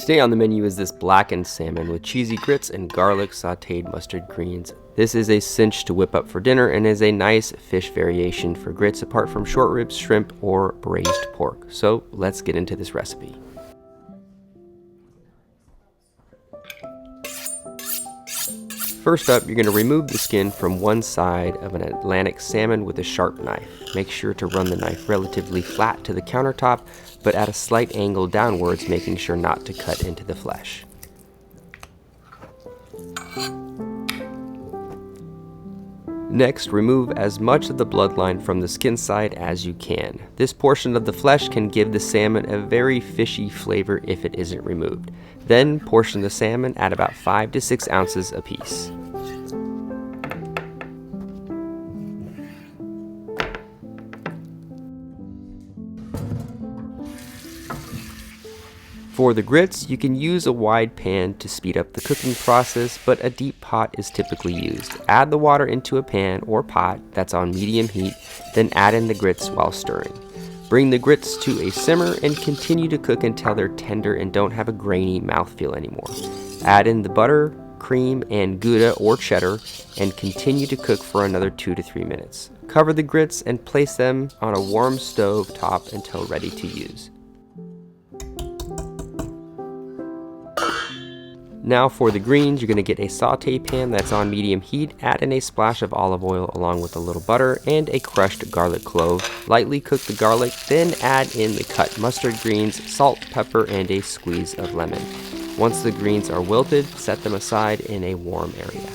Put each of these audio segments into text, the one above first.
Today on the menu is this blackened salmon with cheesy grits and garlic sauteed mustard greens. This is a cinch to whip up for dinner and is a nice fish variation for grits apart from short ribs, shrimp, or braised pork. So let's get into this recipe. First up, you're going to remove the skin from one side of an Atlantic salmon with a sharp knife. Make sure to run the knife relatively flat to the countertop, but at a slight angle downwards, making sure not to cut into the flesh. Next, remove as much of the bloodline from the skin side as you can. This portion of the flesh can give the salmon a very fishy flavor if it isn't removed. Then portion the salmon at about 5 to 6 ounces apiece. For the grits, you can use a wide pan to speed up the cooking process, but a deep pot is typically used. Add the water into a pan or pot that's on medium heat, then add in the grits while stirring. Bring the grits to a simmer and continue to cook until they're tender and don't have a grainy mouthfeel anymore. Add in the butter, cream, and gouda or cheddar and continue to cook for another 2 to 3 minutes. Cover the grits and place them on a warm stove top until ready to use. Now for the greens, you're going to get a saute pan that's on medium heat, add in a splash of olive oil along with a little butter and a crushed garlic clove. Lightly cook the garlic, then add in the cut mustard greens, salt, pepper, and a squeeze of lemon. Once the greens are wilted, set them aside in a warm area.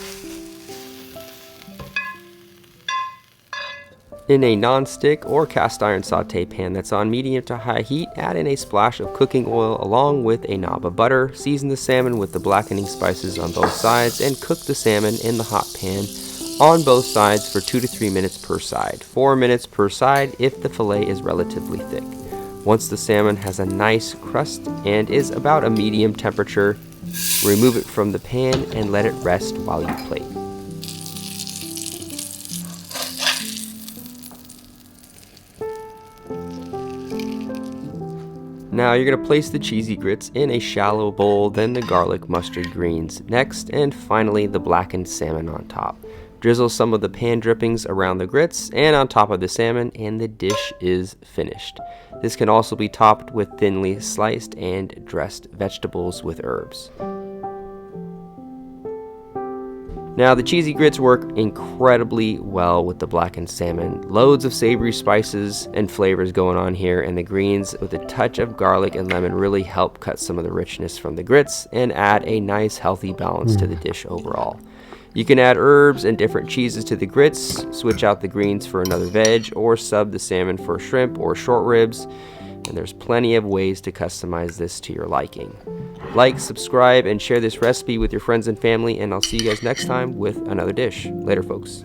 In a non-stick or cast iron saute pan that's on medium to high heat, add in a splash of cooking oil along with a knob of butter. Season the salmon with the blackening spices on both sides and cook the salmon in the hot pan on both sides for 2 to 3 minutes per side. 4 minutes per side if the fillet is relatively thick. Once the salmon has a nice crust and is about a medium temperature, remove it from the pan and let it rest while you plate. Now you're going to place the cheesy grits in a shallow bowl, then the garlic mustard greens next, and finally the blackened salmon on top. Drizzle some of the pan drippings around the grits and on top of the salmon, and the dish is finished. This can also be topped with thinly sliced and dressed vegetables with herbs. Now the cheesy grits work incredibly well with the blackened salmon. Loads of savory spices and flavors going on here, and the greens with a touch of garlic and lemon really help cut some of the richness from the grits and add a nice healthy balance to the dish overall. You can add herbs and different cheeses to the grits, switch out the greens for another veg, or sub the salmon for shrimp or short ribs, and there's plenty of ways to customize this to your liking. Like, subscribe, and share this recipe with your friends and family, and I'll see you guys next time with another dish. Later, folks.